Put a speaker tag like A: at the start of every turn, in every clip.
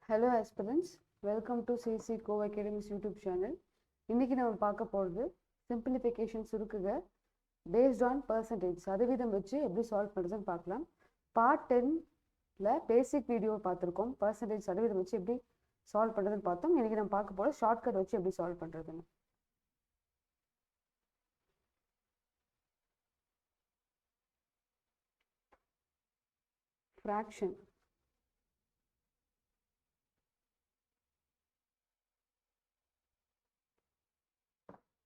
A: Hello aspirants, welcome to CC Co Academy's YouTube channel. இன்னைக்கு நம்ம பார்க்க போறது simplification சுருக்குக based on percentage சதவீதம் வச்சு எப்படி சால்வ் பண்றதுன்னு பார்க்கலாம். பார்ட் 10ல பேசிக் வீடியோ பார்த்திருக்கோம். percentage சதவீதம் வச்சு எப்படி சால்வ் பண்றதுன்னு பார்த்தோம். இன்னைக்கு நம்ம பார்க்க போறது ஷார்ட்கட் வச்சு எப்படி சால்வ் பண்றதுன்னு. fraction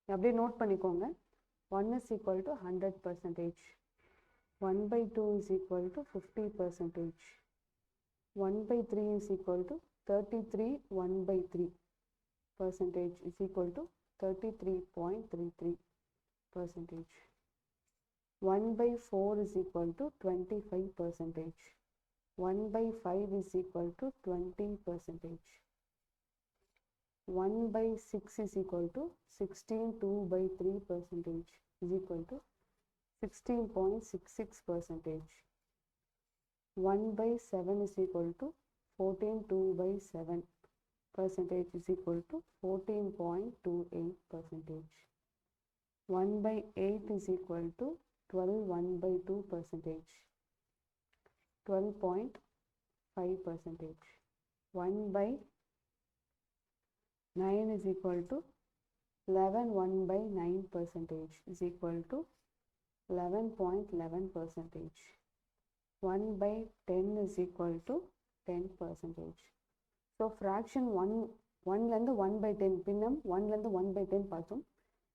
A: அப்படியே நோட் பண்ணிக்கோங்க. 1 is equal to 100%. 1 by 2 is equal to 50%. 1 by 3 is equal to 33. 1 by 3 percentage is equal to 33.33%. 1 by 4 is equal to 25%. 1 by 5 is equal to 20%. 1 by 6 is equal to 16. 2 by 3% is equal to 16.66%. 1 by 7 is equal to 14. 2 by 7% is equal to 14.28%. 1 by 8 is equal to 12. 1 by 2%, 12.5%. 1 by 9 is equal to 11. 1 by 9% is equal to 11.11%. 1 by 10 is equal to 10%. So fraction 1லேருந்து 1 by 10 பின்னம் 1லேருந்து 1 by 10 பார்த்தோம்.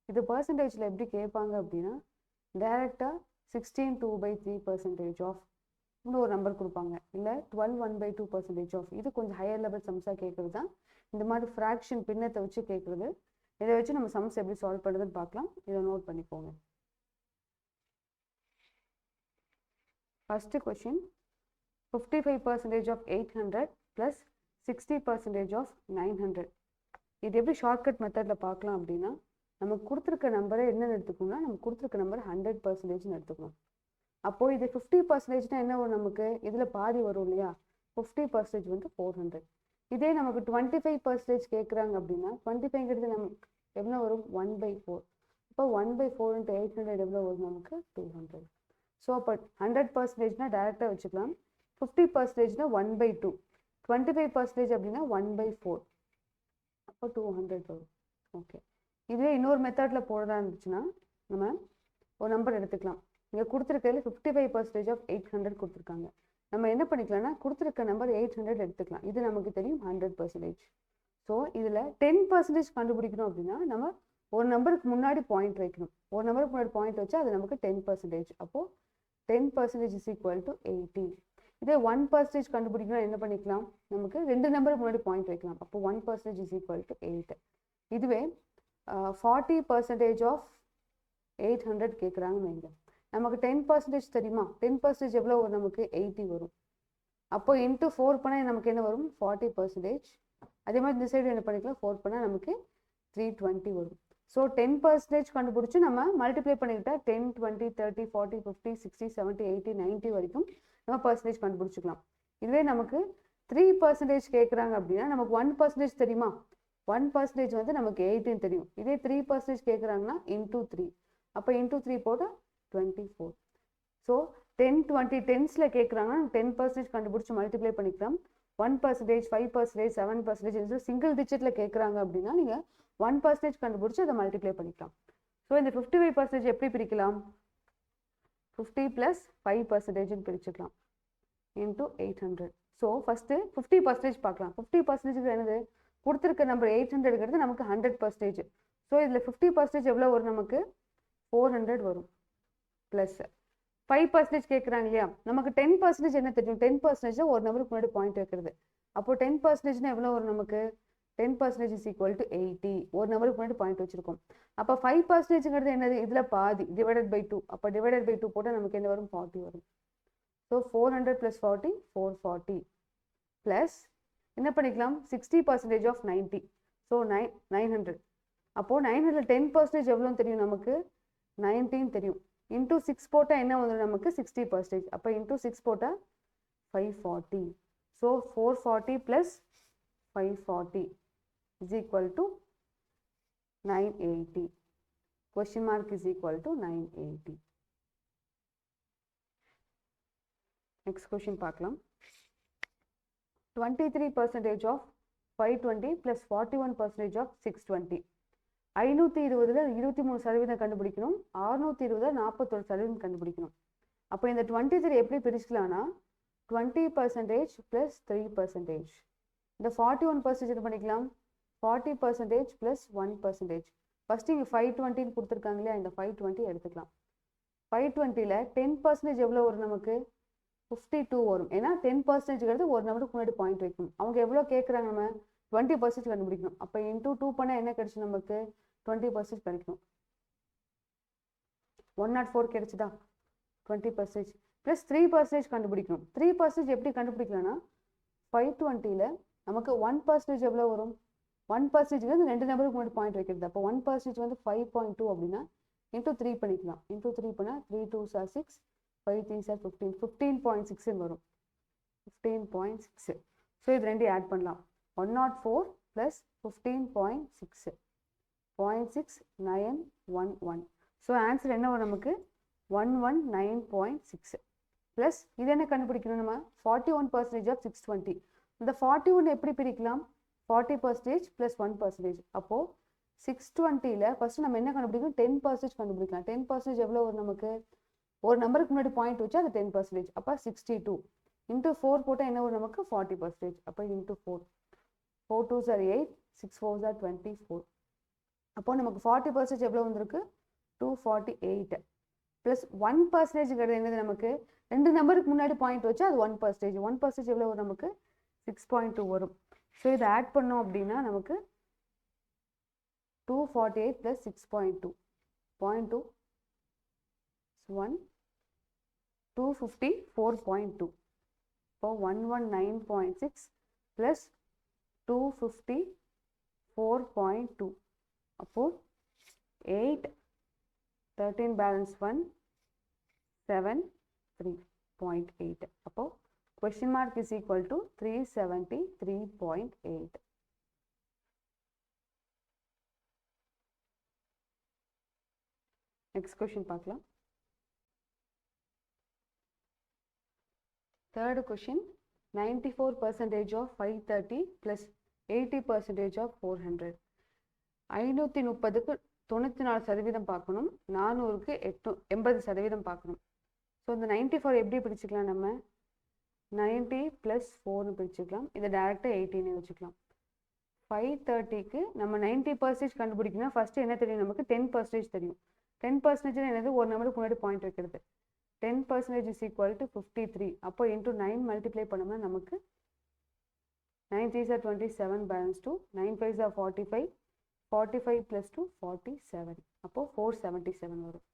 A: இது பர்சன்டேஜில் எப்படி கேட்பாங்க அப்படின்னா டைரெக்டாக 16. 2 by 3% of இன்னும் ஒரு நம்பர் கொடுப்பாங்க, இல்லை 12. 1 by 2% ஆஃப். இது கொஞ்சம் ஹையர் லெவல் சம்ஸாக கேட்குறது தான் இந்த மாதிரி ஃப்ராக்ஷன் பின்னத்தை வச்சு கேட்குறது. இதை வச்சு நம்ம சம்ஸ் எப்படி சால்வ் பண்ணுறதுன்னு பார்க்கலாம். இதை நோட் பண்ணிக்கோங்க. First question 55% of 800 plus 60% of 900. இது எப்படி ஷார்ட்கட் மெத்தடில் பார்க்கலாம் அப்படின்னா நமக்கு கொடுத்துருக்க நம்பரை என்னென்னு எடுத்துக்கணும்னா நம்ம கொடுத்துருக்க நம்பர் 100%ன்னு எடுத்துக்கணும். அப்போது இது 50%னா என்ன வரும், நமக்கு இதில் பாதி வரும் இல்லையா. 50% வந்து 400. இதே நமக்கு 25% கேட்குறாங்க அப்படின்னா 25ங்கிறது நமக்கு எவ்வளோ வரும், 1 by 4. இப்போ 1 by 4 into 800 எவ்வளோ வரும், நமக்கு 200. ஸோ அப்போ 100%னா டேரெக்டாக வச்சுக்கலாம். 50%னா 1 by 2. 25% அப்படின்னா 1 by 4. அப்போ 200 வரும். ஓகே, இதுவே இன்னொரு மெத்தடில் போடுறதா இருந்துச்சுன்னா நம்ம ஒரு நம்பர் எடுத்துக்கலாம். இங்கே கொடுத்துருக்கிறதுல 55% ஆஃப் 800 கொடுத்துருக்காங்க. நம்ம என்ன பண்ணிக்கலாம்னா கொடுத்துருக்க நம்பர் 800 எடுத்துக்கலாம். இது நமக்கு தெரியும் 100%. ஸோ இதில் 10% கண்டுபிடிக்கணும் அப்படின்னா நம்ம ஒரு நம்பருக்கு முன்னாடி பாயிண்ட் வைக்கணும். ஒரு நம்பருக்கு முன்னாடி பாயிண்ட் வச்சா அது நமக்கு 10%. அப்போது 10% இஸ் ஈக்குவல் டு 80. இதே 1% கண்டுபிடிக்கணும் என்ன பண்ணிக்கலாம், நமக்கு 2 நம்பருக்கு முன்னாடி பாயிண்ட் வைக்கலாம். அப்போ 1% இஸ் ஈக்குவல் டு 8. இதுவே 40% ஆஃப் 800 கேட்குறாங்கன்னு வைங்க. நமக்கு 10% தெரியுமா, 10% எவ்வளோ வரும், நமக்கு 80 வரும். அப்போ இன்ட்டு 4 பண்ணால் நமக்கு என்ன வரும், 40%. அதே மாதிரி இந்த சைடு என்ன பண்ணிக்கலாம், 4 பண்ணால் நமக்கு 320 வரும். ஸோ 10% கண்டுபிடிச்சி நம்ம மல்டிப்ளை பண்ணிக்கிட்டால் 10, 20, 30, 40, 50, 60, 70, 80, 90 வரைக்கும் நம்ம பர்சன்டேஜ் கண்டுபிடிச்சிக்கலாம். இதுவே நமக்கு 3% கேட்குறாங்க அப்படின்னா நமக்கு 1% தெரியுமா, 1% வந்து நமக்கு 18 தெரியும். இதே 3% கேட்குறாங்கன்னா இன்ட்டு 3. அப்போ இன்ட்டு 3 போட்டால் 24. ஸோ 10, 20, 10ஸில் கேட்குறாங்கன்னா 10% கண்டுபிடிச்சி மல்டிப்ளை பண்ணிக்கலாம். 1%, 5%, 7% சிங்கிள் டிஜிட்டில் கேட்குறாங்க அப்படின்னா நீங்கள் 1% கண்டுபிடிச்சி அதை மல்டிப்ளை பண்ணிக்கலாம். ஸோ இந்த 55% எப்படி பிரிக்கலாம், 50 + 5%ன்னு பிரிச்சுக்கலாம் இன்ட்டு 800. ஸோ ஃபஸ்ட்டு 50% பார்க்கலாம். 50% என்னது, கொடுத்துருக்க நம்பர் 800ங்கிறது நமக்கு 100%. ஸோ இதில் 50% எவ்வளோ வரும், நமக்கு 400 வரும். ப்ளஸ் 5% கேட்குறாங்க இல்லையா, நமக்கு 10% என்ன தெரியும், 10% ஒரு நம்பருக்கு முன்னாடி பாயிண்ட் வைக்கிறது. அப்போ 10% எவ்வளோ வரும், நமக்கு 10% இஸ் ஈக்குவல் டு 80. ஒரு நம்பருக்கு முன்னாடி பாயிண்ட் வச்சிருக்கோம். அப்போ 5%ங்கிறது என்னது, இதில் பாதி டிவைடட் பை 2. அப்போ டிவைடட் பை 2 போட்டால் நமக்கு என்ன வரும், 40 வரும். ஸோ 400 + 40, 440. ப்ளஸ் என்ன பண்ணிக்கலாம், 60% ஆஃப் 90. ஸோ 900. அப்போது 900 10% எவ்வளோன்னு தெரியும், நமக்கு 19 தெரியும். இன்ட்டு 6 போட்டால் என்ன வந்துடும், நமக்கு 60%. அப்போ இன்ட்டு 6 போட்டால் 540. So 440 + 540 is equal to 980. Question mark is equal to 980. Next question பார்க்கலாம். 23% of 520 plus 41% of 620. 520ல 23% கண்டுபிடிக்கணும். 620ல 41% கண்டுபிடிக்கணும். அப்போ இந்த 23 எப்படி பிரிச்சுக்கலாம்னா 20% plus 3%. இந்த 41% என்ன பண்ணிக்கலாம் 40% plus 1%. ஃபர்ஸ்ட் இங்கே 520 கொடுத்துருக்காங்க இல்லையா, இந்த 520 எடுத்துக்கலாம். 520ல 10% எவ்வளோ வரும் நமக்கு 52 வரும். ஏன்னா 10%ங்கிறது ஒரு நம்பருக்கு முன்னாடி பாயிண்ட் வைக்கணும். அவங்க எவ்வளோ கேட்குறாங்க, நம்ம 20% கண்டுபிடிக்கணும். அப்போ இன்டூ 2 பண்ணால் என்ன கிடைச்சு நமக்கு 20% கிடைக்கும். 104 கிடைச்சுதா 20% ப்ளஸ் 3% கண்டுபிடிக்கணும். 3% எப்படி கண்டுபிடிக்கலாம்னா 520ல நமக்கு 1% எவ்வளோ வரும் 1% ரெண்டு நம்பருக்கு முன்னாடி பாயிண்ட் வைக்கிறது. அப்போ 1% வந்து 5.2 அப்படின்னா இன்டூ 3 பண்ணிக்கலாம். இன்டூ 3 பண்ணால் 3 2s are 6 5 3s are 15 15.6 வரும் 15.6. ஸோ இது ரெண்டு ஆட் பண்ணலாம். 104 ப்ளஸ் 15.6 0.6911. ஸோ ஆன்சர் என்ன வரும் நமக்கு 119.6. ப்ளஸ் இது என்ன கண்டுபிடிக்கணும் நம்ம 41% ஆஃப் 620. இந்த 41 எப்படி பிரிக்கலாம் 40% ப்ளஸ் 1%. அப்போது 620ல ஃபஸ்ட்டு நம்ம என்ன கண்டுபிடிக்கணும் 10% கண்டுபிடிக்கலாம். 10% எவ்வளோ வரும் நமக்கு ஒரு நம்பருக்கு முன்னாடி பாயிண்ட் வச்சு அது 10%. அப்போ 62 இன்ட்டு 4 போட்டால் என்ன வரும் நமக்கு 40%. அப்போ into 4 4 2s are 8 6 4s are 24. அப்போ நமக்கு 40% எவ்வளோ வந்திருக்கு 248 ப்ளஸ் 1% என்னது நமக்கு ரெண்டு நம்பருக்கு முன்னாடி பாயிண்ட் வச்சு அது 1%. 1% எவ்வளோ வரும் நமக்கு 6.2 வரும். ஸோ இதை ஆட் பண்ணோம் அப்படின்னா நமக்கு 248 ப்ளஸ் 6.2 0.2 1 254.2. இப்போ 119.6 ப்ளஸ் 254.2. அப்போது 8 13 பேலன்ஸ் 1 7 3.8. அப்போது question mark is equal to 373.8. Next question பார்க்கலாம். Third question 94% of 530 plus 80% of 400. 530க்கு 94% பார்க்கணும், 400க்கு 80% பார்க்கணும். ஸோ இந்த 94 எப்படி பிரிச்சுக்கலாம் நம்ம 90 ப்ளஸ் 4னு பிரிச்சுக்கலாம். இதை டேரெக்டாக 18 வச்சுக்கலாம். 530க்கு நம்ம 90% கண்டுபிடிக்கணும். ஃபஸ்ட்டு என்ன தெரியும் நமக்கு 10% தெரியும். 10% என்னது ஒரு நம்பருக்கு முன்னாடி பாயிண்ட் வைக்கிறது. 10% is equal to 53. அப்போ இன்டூ 9 மல்டிப்ளை பண்ணோம்னா நமக்கு 9 3s are 27 balance 2 9 5s are 45 45 plus 2 47. அப்போது 477 வரும்.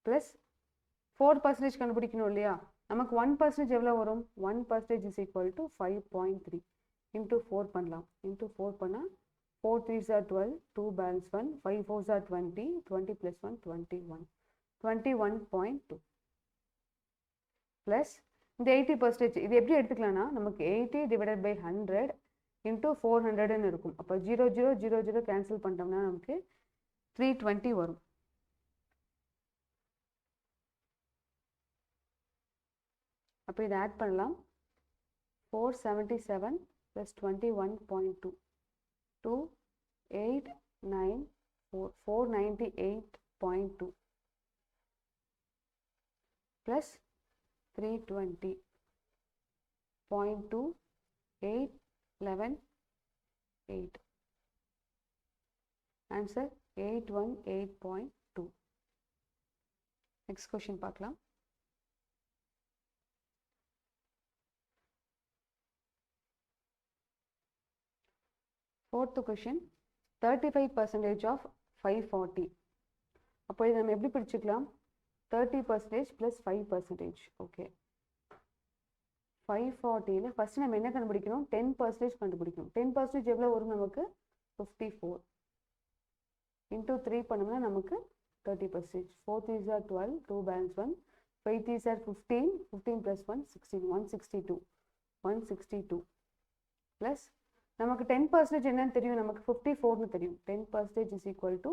A: ப்ளஸ் 4% கண்டுபிடிக்கணும் இல்லையா, நமக்கு 1% எவ்வளோ வரும் 1% is equal to 5.3 இன்டூ 4 பண்ணலாம். இன்டூ 4 பண்ணால் 4 3s are 12 2 balance 1 5 4s are 20 20 plus 1 21 21.2 plus இந்த 80% இது எப்படி எடுத்துக்கலாம்னா நமக்கு 80 டிவைடட் பை 100 இன்டூ 400ன்னு இருக்கும். அப்போ 0 0 0 0 கேன்சல் பண்ணிட்டோம்னா நமக்கு 320 வரும். அப்போ இதை ஆட் பண்ணலாம். 477 plus 21.2 2894 498.2 plus 320.2 811.8. Answer 818.2. Next question பார்க்கலாம். Fourth question 35% of 540. அப்போ இதை நம்ம எப்படி பிடிச்சிக்கலாம் 30% plus 5%. ஓகே 540ல ஃபஸ்ட்டு நம்ம என்ன கண்டுபிடிக்கணும் 10% கண்டுபிடிக்கணும். 10% எவ்வளோ வரும் நமக்கு 54 இன்டூ 3 பண்ணோம்னா நமக்கு 30%. 4 3s are 12 2 balance 1 5 3s are 15 15 plus 1 16 162 162 plus நமக்கு 10% என்னன்னு தெரியும், நமக்கு 54ன்னு தெரியும். 10% இஸ் ஈக்குவல் டு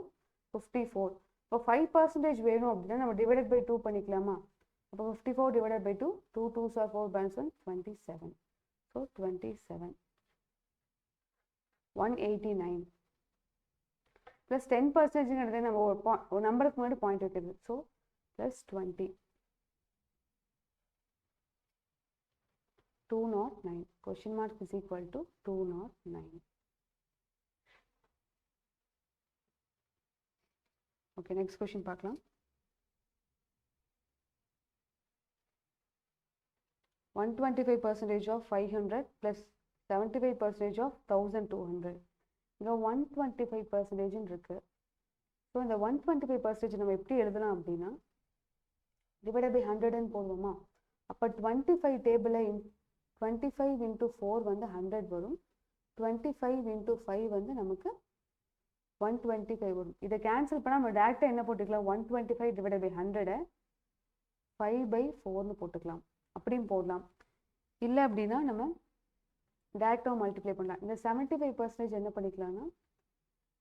A: 54. இப்போ 5% வேணும் அப்படின்னா நம்ம டிவைடட் பை 2 பண்ணிக்கலாமா? அப்போ 54 divided by 2, 2 2s are 4, balance 1, 27. So 27. 189. Plus 10% நம்ம ஒரு நம்பருக்கு முன்னாடி பாயிண்ட் வைக்கிறது. So plus 20. 209. Question mark is equal to 209. Okay, next question பார்க்கலாம். 125% of 500 plus 75% of 1200. இங்கே 125% இருக்கு. ஸோ இந்த 125% நம்ம எப்படி எழுதலாம் அப்படின்னா டிவைடட் பை 100ன்னு போடுவோமா? அப்போ 25 டேபிளில் 25 into 4 வந்து 100 வரும். 25 into 5 வந்து நமக்கு 125 வரும். இதை கேன்சல் பண்ணால் நம்ம டேரெக்டாக என்ன போட்டுக்கலாம்? 125 டிவைடட் பை 100 5/4ன்னு போட்டுக்கலாம். அப்படியும் போடலாம். இல்லை அப்படின்னா நம்ம டேரெக்டாக மல்டிப்ளை பண்ணலாம். இந்த 75% என்ன பண்ணிக்கலாம்னா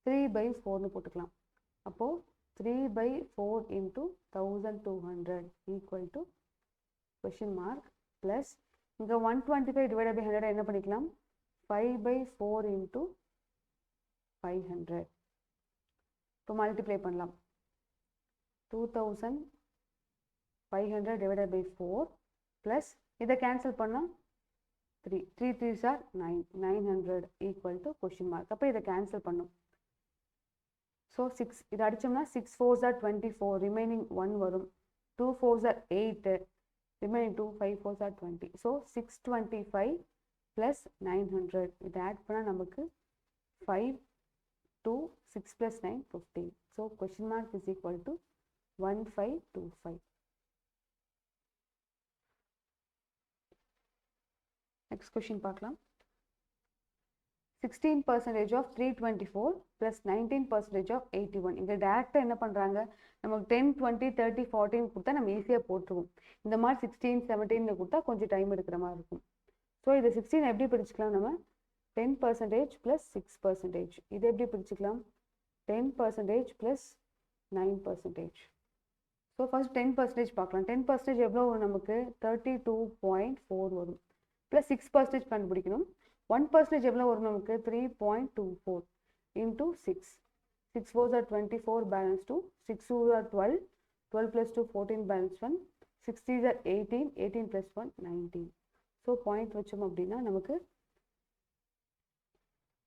A: 3/4ன்னு போட்டுக்கலாம். அப்போது 3/4 into 1200 equal to question mark plus இங்கே 125 divided by 100 என்ன பண்ணிக்கலாம்? 5/4 into 500. இப்போ மல்டிப்ளை பண்ணலாம். 2500 divided by 4 plus இதை கேன்சல் பண்ணால் 3 3s are 9, 900 equal to question mark. அப்போ இதை கேன்சல் பண்ணும். ஸோ 6 இது அடித்தோம்னா 6 4s are 24, ரிமைனிங் 1 வரும். 2 4s are 8, remaining 2, 5 4s are 20. So 625 plus 900 இதை ஆட் பண்ணால் நமக்கு 5 2 6 plus 9 15. So question mark is equal to 1525. Next question பார்க்கலாம். 16% of 324 plus 19% of 81. இங்கே டேரெக்டாக என்ன பண்ணுறாங்க? நமக்கு 10 20 30 40 கொடுத்தா நம்ம ஈஸியாக போட்டுருவோம். இந்த மாதிரி 16 17 கொடுத்தா கொஞ்சம் டைம் எடுக்கிற மாதிரி இருக்கும். ஸோ இதை 16 எப்படி பிரிச்சுக்கலாம்? நம்ம 10% plus 6%. இதை எப்படி பிரிச்சுக்கலாம்? 10% plus 9%. ஸோ ஃபர்ஸ்ட் 10% பார்க்கலாம். 10% எவ்வளோ வரும்? நமக்கு 32.4 வரும். ப்ளஸ் 6% கண்டுபிடிக்கணும். 1% எவ்வளோ வரும்? நமக்கு 3.24 into 6. 6 4s are 24, balance 2. 6 2s are 12. 12 plus 2 14, balance 1. 6 3s are 18. 18 plus 1 19. So point வச்சோம் அப்படின்னா நமக்கு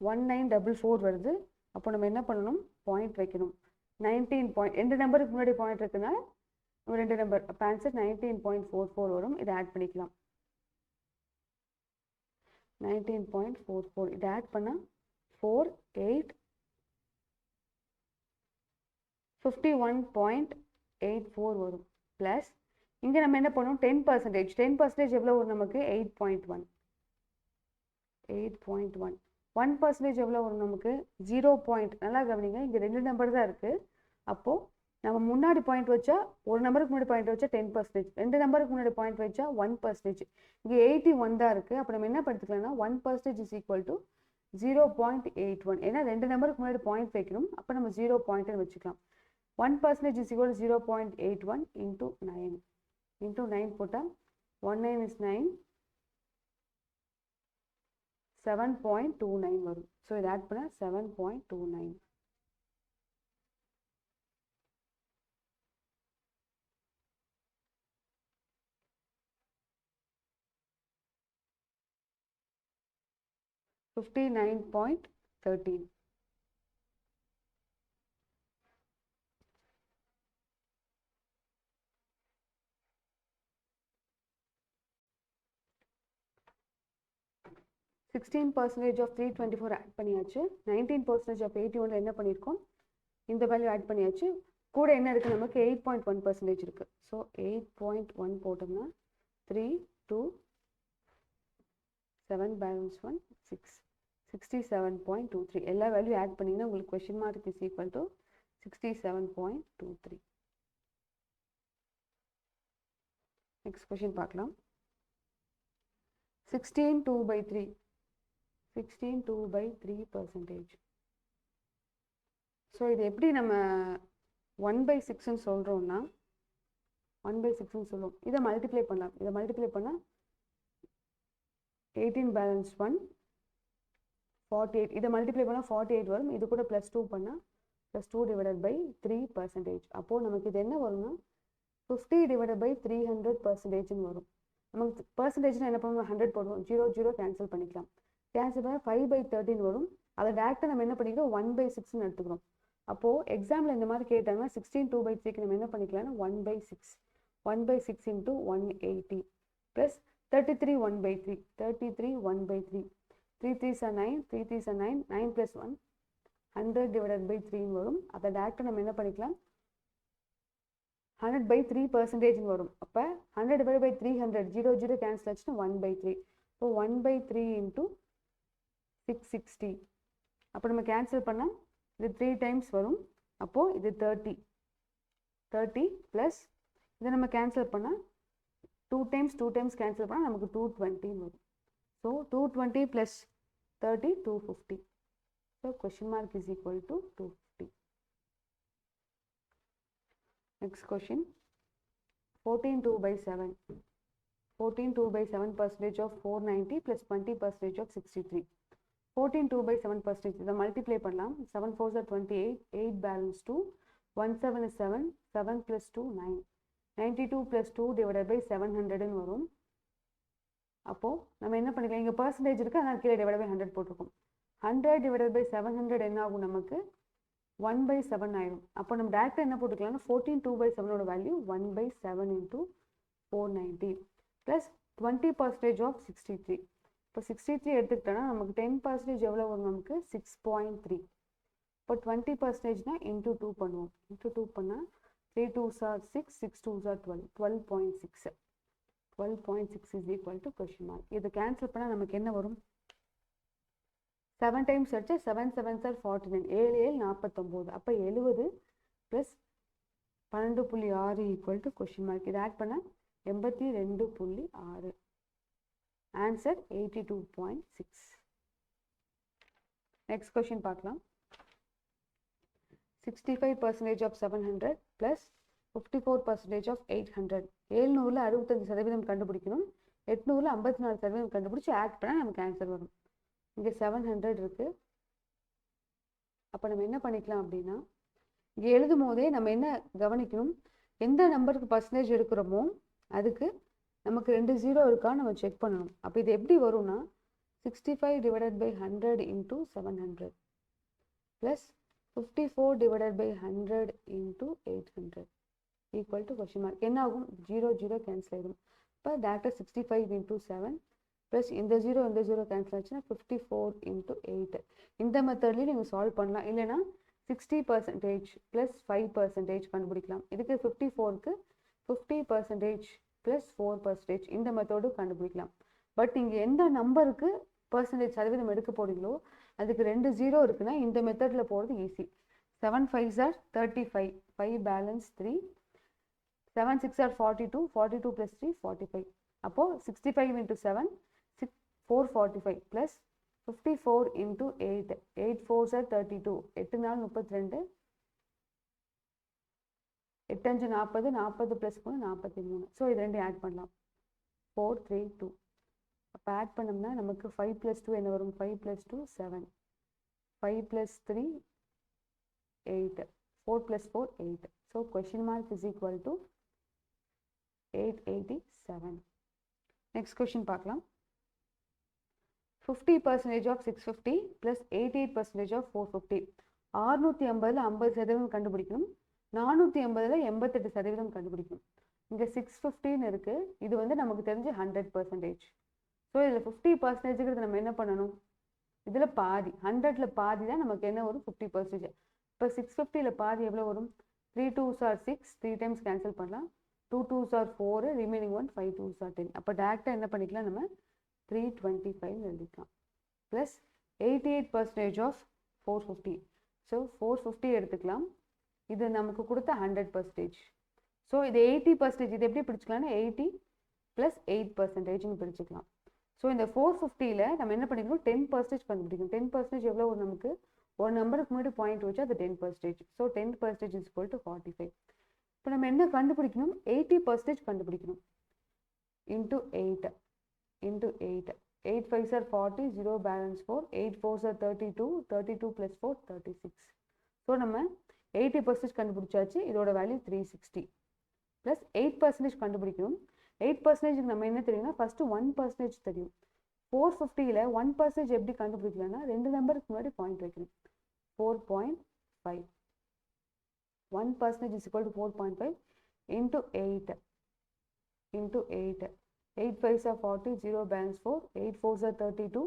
A: 1944 வருது. அப்போ நம்ம என்ன பண்ணணும்? பாயிண்ட் வைக்கணும். 19 பாயிண்ட் ரெண்டு நம்பருக்கு முன்னாடி பாயிண்ட் இருக்குன்னா நம்ம ரெண்டு நம்பர் அப்போ ஆன்சர் 19.44 வரும். இதை ஆட் பண்ணிக்கலாம். 19.44 இதை ஆட் பண்ணால் 4 8 51.84 வரும். ப்ளஸ் இங்கே நம்ம என்ன பண்ணணும்? 10%. 10% எவ்வளோ வரும்? நமக்கு 8.1. 8.1. 1% எவ்வளோ வரும்? நமக்கு 0. நல்லா கவனிங்க, இங்கே ரெண்டு நம்பர் தான் இருக்குது. அப்போது நம்ம முன்னாடி பாயிண்ட் வச்சா ஒரு நம்பருக்கு முன்னாடி பாயிண்ட் வச்சா 10%, ரெண்டு நம்பருக்கு முன்னாடி பாயிண்ட் வச்சா 1%. இங்கே 81 தான் இருக்குது. அப்போ நம்ம என்ன படித்துக்கலாம்னா 1% இஸ் ஈக்குவல் டு 0.81. ஏன்னா ரெண்டு நம்பருக்கு முன்னாடி பாயிண்ட் வைக்கணும். அப்போ நம்ம 0.ன்னு வச்சுக்கலாம். 1% இஸ் ஈக்குவல் 0.81 into 9. into 9 போட்டால் 19 is 9, 7.29 வரும். ஸோ இதை ஆட் பண்ணால் 7.29. $59.13. $16% of 324 ஆட் பண்ணியாச்சு. 19% of 81 என்ன பண்ணியிருக்கோம்? இந்த வேல்யூ ஆட் பண்ணியாச்சு. கூட என்ன இருக்குது? நமக்கு 8.1% இருக்குது. ஸோ 8.1 போட்டோம்னா 3 2 7, balance 1 6, 67.23. எல்லா வேல்யூ ஆட் பண்ணிங்கன்னா உங்களுக்கு question mark is equal to 67.23. Next question பார்க்கலாம். 16 2/3 16/2/3%. ஸோ இது எப்படி நம்ம 1/6ன்னு சொல்கிறோம்னா 1/6ன்னு சொல்லுவோம். இதை மல்டிப்ளை பண்ணலாம். இதை மல்டிப்ளை பண்ணால் 18 பேலன்ஸ் 1 48. இதை மல்டிப்ளை பண்ணால் 48 வரும். இது கூட +2 பண்ணால் +2/3%. அப்போது நமக்கு இது என்ன வரும்னா 50/300%ன்னு வரும். நமக்கு பர்சன்டேஜ்னா என்ன பண்ணுவோம், 100 போடுவோம், 0 0 கேன்சல் பண்ணிக்கலாம். கேன்சல் பண்ணால் 5/13 வரும். அதை டேரெக்டாக நம்ம என்ன பண்ணிக்கிறோம் 1/6ன்னு எடுத்துக்கிறோம். அப்போது எக்ஸாமில் இந்த மாதிரி கேட்டாங்கன்னா 16/2/3க்கு நம்ம என்ன பண்ணிக்கலாம்னா 1/6 1/6 × 180 plus 33 1/3 33 1/3 3 3s are 9 3 3s are 9 9 + 1 100/3 வரும். அதை டேரெக்டாக நம்ம என்ன பண்ணிக்கலாம் 100/3% வரும். அப்போ 100/300 0 0 கேன்சல் ஆச்சுன்னா 1/3. இப்போ 1/3 × 660. அப்போ நம்ம கேன்சல் பண்ணால் இது 3 டைம்ஸ் வரும். அப்போது இது 30 ப்ளஸ் இதை நம்ம கேன்சல் பண்ணால் 2 டைம்ஸ் கேன்சல் பண்ணால் நமக்கு 220 வரும். So 220 + 30 250. So question mark is equal to 250. Next question 14/2/7. 14/2/7% of 490 + 20% of 63. 14/2/7%. இதை மல்டிப்ளை பண்ணலாம். 7 4s are 28 8 பேலன்ஸ் 2 1 7 is 7 7 + 2 9 92 + 2/700ன்னு வரும். அப்போது நம்ம என்ன பண்ணிக்கலாம், இங்கே பர்சன்டேஜ் இருக்குது, அதனால் கீழே /100 போட்டிருக்கோம். 100/700 என்ன ஆகும், நமக்கு 1/7 ஆயிடும். அப்போ நம்ம டேரெக்டாக என்ன போட்டுக்கலாம்னா 14/2/7 வேல்யூ 1/7 × 490 ப்ளஸ் 20% of 63. இப்போ 63 எடுத்துக்கிட்டோன்னா நமக்கு 10% எவ்வளோ வரும், நமக்கு 6.3. இப்போ 20%னா × 2 பண்ணுவோம். × 2 பண்ணால் 3 2s are 6 6 2s are 12 12.6. 12.6 is equal to question mark. இது கேன்சல் பண்ணால் நமக்கு என்ன வரும், 7 டைம்ஸ் அடிச்சா 7 7s are 49 7 7 49. அப்போ 70 + 12.6 equal to question mark. இது ஆட் பண்ணால் 82.6. ஆன்சர் 82.6. நெக்ஸ்ட் கொஸ்டின் பார்க்கலாம். 65% of 700 + 54% of 800. 700ல் 65% கண்டுபிடிக்கணும். 800ல் 54% கண்டுபிடிச்சி ஆட் பண்ணால் நமக்கு ஆன்சர் வரும். இங்கே 700 இருக்குது. அப்போ நம்ம என்ன பண்ணிக்கலாம் அப்படின்னா, இங்கே எழுதும் போதே நம்ம என்ன கவனிக்கணும், எந்த நம்பருக்கு பர்சன்டேஜ் எடுக்கிறோமோ அதுக்கு நமக்கு 2 0 இருக்கான்னு நம்ம செக் பண்ணணும். அப்போ இது எப்படி வரும்னா 65/100 × 700 plus 54/100 × 800 equal to question mark. என்ன ஆகும், 0 0 கேன்சல் ஆகிடும். இப்போ டேரக்டாக 65 × 7 ப்ளஸ் இந்த 0 கேன்சல் ஆச்சுன்னா 54 × 8. இந்த மெத்தட்லேயும் நீங்கள் சால்வ் பண்ணலாம். இல்லைன்னா 60% ப்ளஸ் 5% கண்டுபிடிக்கலாம். இதுக்கு 54க்கு 50% ப்ளஸ் 4% இந்த மெத்தோடு கண்டுபிடிக்கலாம். பட் இங்கே எந்த நம்பருக்கு பர்சன்டேஜ் சதவீதம் எடுக்க போறீங்களோ அதுக்கு 2 0 இருக்குன்னா இந்த மெத்தடில் போகிறது easy. 7 5s are 35 5 balance 3 7 6 are 42 42 + 3 45. அப்போது 65 × 7 445 ப்ளஸ் 54 × 8 8 4s are 32 8 4 32 8 5 40 40 + 3 43. ஸோ இது ரெண்டு ஆட் பண்ணலாம். 4 3 2. அப்போ ஆட் பண்ணோம்னா நமக்கு 5 + 2 என்ன வரும், 5 + 2 7 5 + 3 8 4 + 4 8. So question mark is equal to 887. Next question பார்க்கலாம். 50% of 650 + 88% of 450. 650ல் 50% கண்டுபிடிக்கணும். 480ல் 88% கண்டுபிடிக்கணும். இங்கே 650ன்னு இருக்குது. இது வந்து நமக்கு தெரிஞ்சு 100%. ஸோ இதில் 50%ங்கிறது நம்ம என்ன பண்ணணும், இதில் பாதி 100ல் பாதி தான் நமக்கு என்ன வரும் 50%. இப்போ 650ல் பாதி எவ்வளோ வரும், 3 2s are 6 3 டைம்ஸ் கேன்சல் பண்ணலாம். 2 2s are 4 remaining 1 5 2s are 10. அப்போ டேரெக்டாக என்ன பண்ணிக்கலாம், நம்ம 325 எழுதிக்கலாம். Plus 88% of 450. ஸோ 450 எடுத்துக்கலாம். இது நமக்கு கொடுத்த 100%. ஸோ இது 80%. இது எப்படி பிடிச்சிக்கலாம்னா 80 + 8%ன்னு பிடிச்சிக்கலாம். ஸோ இந்த 450ல் நம்ம என்ன பண்ணிக்கணும் 10% கண்டுபிடிக்கணும். 10% எவ்வளோ வரும் நமக்கு? ஒரு நம்பருக்கு முன்னாடி பாயிண்ட் வச்சு அது 10%. So 10% is equal to 45. இப்போ நம்ம என்ன கண்டுபிடிக்கணும்? 80% கண்டுபிடிக்கணும். Into 8 into 8. 8 5s are 40, 0 balance 4, 8 4s are 32, 32 plus 4 36. So நம்ம 80% கண்டுபிடிச்சாச்சு. இதோட வேல்யூ 360 ப்ளஸ் 8% கண்டுபிடிக்கணும். 8% நம்ம என்ன தெரியும்னா ஃபஸ்ட்டு 1% தெரியும். 450ல் 1% எப்படி கண்டுபிடிக்கலாம்னா ரெண்டு நம்பருக்கு முன்னாடி பாயிண்ட் வைக்கணும். 4.5. 1% is equal to 4.5 into 8 into 8. 8 5s are 40, 0 balance 4, 8 4s are 32,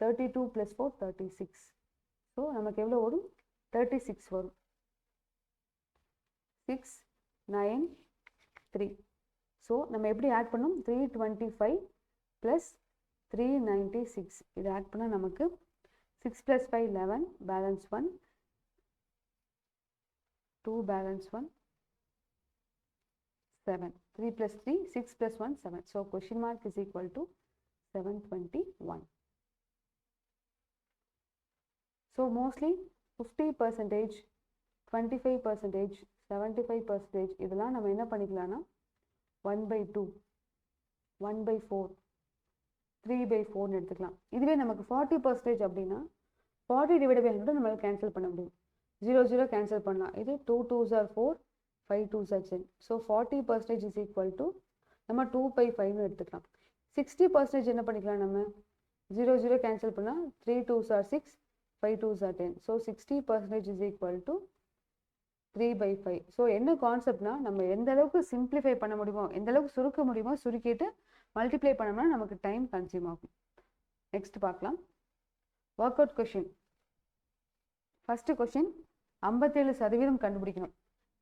A: 32 plus 4 36. So நமக்கு எவ்வளோ வரும்? 36 வரும். 6 9 3. ஸோ நம்ம எப்படி ஆட் பண்ணோம்? 325 ப்ளஸ் 396. இது ஆட் பண்ணால் நமக்கு 6 + 5 11, balance 1, 2 balance 1, 7. 3 + 3, 6 + 1, 7. So question mark is equal to 721. So mostly 50%, 25%, 75% இதெல்லாம் நம்ம என்ன பண்ணிக்கலாம்னா 1/2, 1/4, 3/4 எடுத்துக்கலாம். இதுவே நமக்கு 40% அப்படின்னா 40 / 100 நம்மளால கேன்சல் பண்ண முடியும். 0 0 கேன்சல் பண்ணலாம். இது 2 2s are 4, 5 2s are 10. So 40% is equal to நம்ம 2/5 எடுத்துக்கலாம். 60% என்ன பண்ணிக்கலாம்? நம்ம 0 0 கேன்சல் பண்ணால் 3 2s are 6, 5 2s are 10. So 60% is equal to 3/5. So என்ன கான்செப்ட்னா நம்ம எந்த அளவுக்கு சிம்பிளிஃபை பண்ண முடியுமோ, எந்த அளவுக்கு சுருக்க முடியுமோ சுருக்கிட்டு மல்டிப்ளை பண்ணோம்னா நமக்கு டைம் கன்சியூம் ஆகும். நெக்ஸ்ட் பார்க்கலாம். Work out question. First question 57% கண்டுபிடிக்கணும்.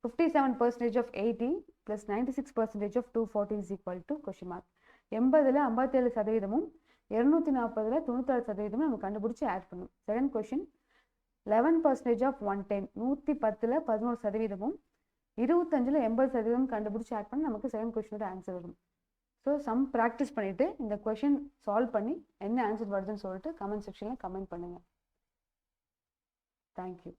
A: 57% of 80 plus 96% of 240 is equal to question mark. 80ல் 57%, 240ல் 96% நம்ம கண்டுபிடிச்சி ஆட் பண்ணணும். செகண்ட் கொஷின் 11% of 110, 110ல் 11%, 25ல் 80% கண்டுபிடிச்சி ஆட் பண்ணி நமக்கு செகண்ட் கொஷினோட ஆன்சர் வரும். ஸோ சம் ப்ராக்டிஸ் பண்ணிவிட்டு இந்த கொஷின் சால்வ் பண்ணி என்ன ஆன்சர் வருதுன்னு சொல்லிட்டு கமெண்ட் செக்ஷனில் கமெண்ட் பண்ணுங்கள். தேங்க்யூ.